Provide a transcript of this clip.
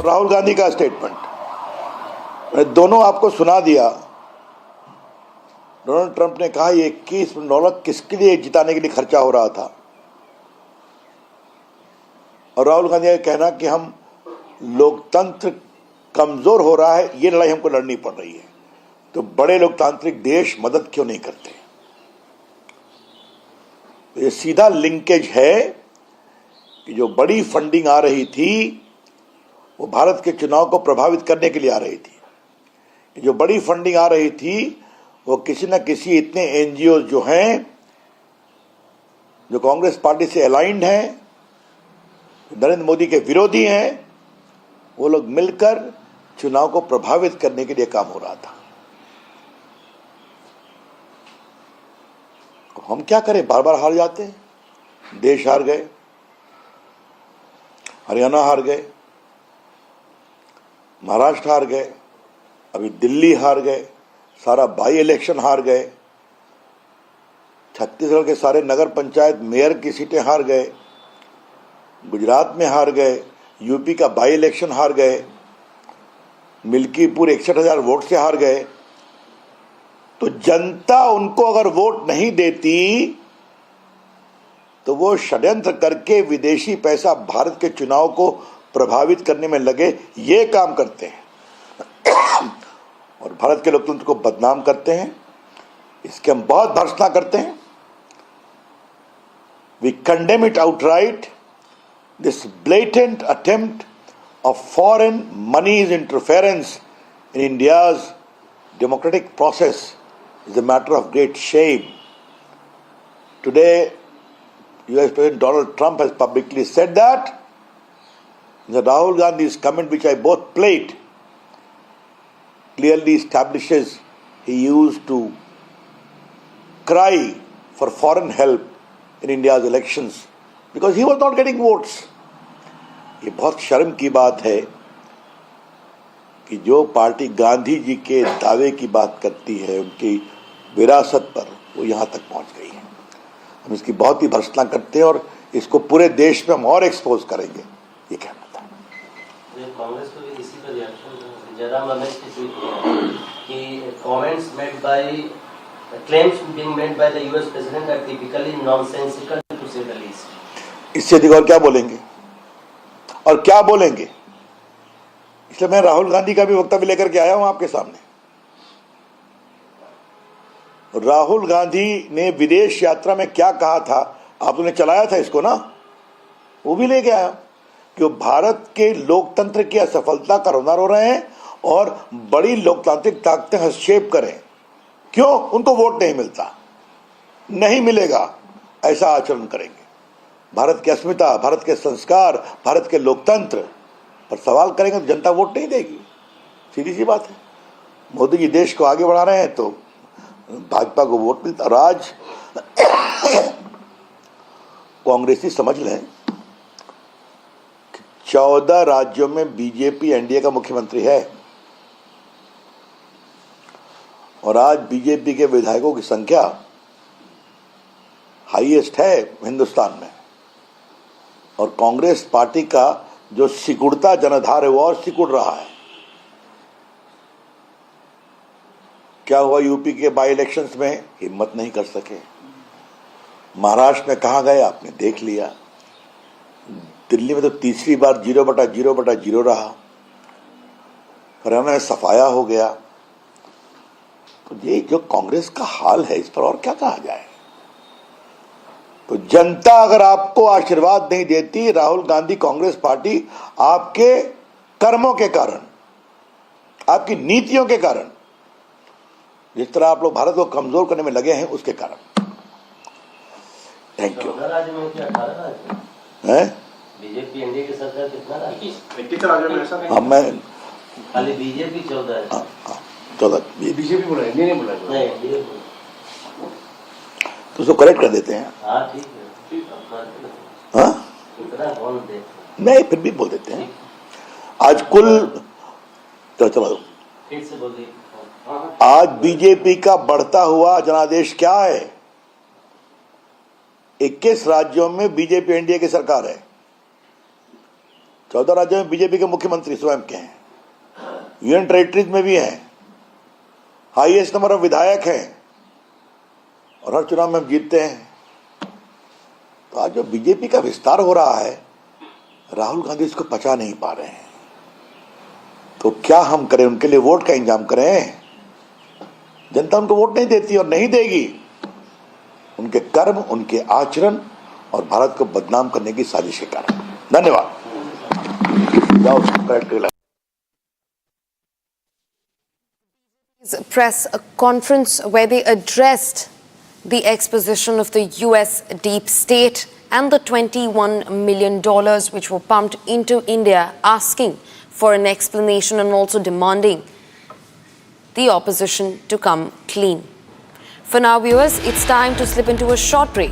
राहुल गांधी का स्टेटमेंट मैंने दोनों आपको सुना दिया। डोनाल्ड ट्रंप ने कहा ये $21 किसके लिए जिताने के लिए खर्चा हो रहा था, और राहुल गांधी का कहना कि हम लोकतंत्र कमजोर हो रहा है, ये लड़ाई हमको लड़नी पड़ रही है। तो बड़े लोकतांत्रिक देश मदद क्यों नहीं करते? तो ये सीधा लिंकेज है कि जो बड़ी फंडिंग आ रही थी वो भारत के चुनाव को प्रभावित करने के लिए आ रही थी। जो बड़ी फंडिंग आ रही थी वो किसी न किसी इतने एनजीओ जो हैं, जो कांग्रेस पार्टी से अलाइंड हैं, नरेंद्र मोदी के विरोधी हैं, वो लोग मिलकर चुनाव को प्रभावित करने के लिए काम हो रहा था। तो हम क्या करें, बार बार हार जाते हैं। देश हार गए, हरियाणा हार गए, महाराष्ट्र हार गए, अभी दिल्ली हार गए, सारा बाई इलेक्शन हार गए, छत्तीसगढ़ के सारे नगर पंचायत मेयर की सीटें हार गए, गुजरात में हार गए, यूपी का बाई इलेक्शन हार गए, मिल्कीपुर 61,000 वोट से हार गए। तो जनता उनको अगर वोट नहीं देती तो वो षड्यंत्र करके विदेशी पैसा भारत के चुनाव को प्रभावित करने में लगे, ये काम करते हैं और भारत के लोकतंत्र को बदनाम करते हैं। इसके हम बहुत भर्त्सना करते हैं। We condemn it outright. This blatant attempt of foreign money's interference in India's democratic process is a matter of great shame. Today, US President Donald Trump has publicly said that. The Rahul Gandhi's comment, which I both played, clearly establishes he used to cry for foreign help in India's elections because he was not getting votes. ये बहुत शर्म की बात है कि जो party Gandhi ji के दावे की बात करती है, उनकी विरासत पर, वो यहाँ तक पहुँच गई है। हम इसकी बहुत ही भर्त्सना करते हैं और इसको पूरे देश में हम और एक्सपोज करेंगे, ये कहना था। कांग्रेस को भी इसी पर रिएक्शन जयराम रमेश की ट्वीट कि comments made by claims being made by the US president are typically nonsensical to say the least. इससे अधिक और क्या बोलेंगे, और क्या बोलेंगे? इसलिए मैं राहुल गांधी का भी वक्तव्य लेकर के आया हूं आपके सामने। राहुल गांधी ने विदेश यात्रा में क्या कहा था, आपने चलाया था इसको ना, वो भी लेके आया कि वो भारत के लोकतंत्र की असफलता का रोना रो रहे हैं और बड़ी लोकतांत्रिक ताकतें हस्तक्षेप करें। क्यों? उनको वोट नहीं मिलता, नहीं मिलेगा, ऐसा आचरण करेंगे। भारत की अस्मिता, भारत के संस्कार, भारत के लोकतंत्र पर सवाल करेंगे तो जनता वोट नहीं देगी। सीधी सी बात है। मोदी जी देश को आगे बढ़ा रहे हैं तो भाजपा को वोट मिलता। और आज कांग्रेसी समझ लें कि 14 राज्यों में बीजेपी एनडीए का मुख्यमंत्री है और आज बीजेपी के विधायकों की संख्या हाईएस्ट है हिंदुस्तान में, और कांग्रेस पार्टी का जो सिकुड़ता जनाधार है वो और सिकुड़ रहा है। क्या हुआ यूपी के बाई इलेक्शंस में? हिम्मत नहीं कर सके। महाराष्ट्र में कहां गए आपने देख लिया। दिल्ली में तो तीसरी बार 0/0/0 रहा। हरियाणा में सफाया हो गया। तो ये जो कांग्रेस का हाल है, इस पर और क्या कहा जाए। तो जनता अगर आपको आशीर्वाद नहीं देती, राहुल गांधी कांग्रेस पार्टी आपके कर्मों के कारण, आपकी नीतियों के कारण, जिस तरह आप लोग भारत को कमजोर करने में लगे हैं, उसके कारण। Thank you. है बीजेपी एनडीए की सरकार कितना राज्य? 21 राज्यों में ऐसा हाँ, मैं खाली बीजेपी 14 है। 14 बीजेपी बोला, एनडीए नहीं बोला। नहीं, तो उसको करेक्ट कर देते हैं। हाँ ठीक है, हाँ बोल दे, नहीं फिर भी बोल देते हैं। आज कुल चलो फिर से बोलिए। आज बीजेपी का बढ़ता हुआ जनादेश क्या है? 21 राज्यों में बीजेपी एनडीए की सरकार है। 14 राज्यों में बीजेपी के मुख्यमंत्री स्वयं के हैं, यूनियन टेरिटरीज में भी हैं, हाईएस्ट नंबर ऑफ विधायक हैं और हर चुनाव में हम जीतते हैं। तो आज जो बीजेपी का विस्तार हो रहा है, राहुल गांधी इसको पचा नहीं पा रहे हैं। तो क्या हम करें? उनके लिए वोट का इंतजाम करें? जनता उनको वोट नहीं देती और नहीं देगी। उनके कर्म, उनके आचरण और भारत को बदनाम करने की साजिश के कारण। धन्यवाद। Press conference where they addressed the exposition of the US deep state and the $21 million which were pumped into India, asking for an explanation and also demanding the opposition to come clean. For now, viewers, it's time to slip into a short break.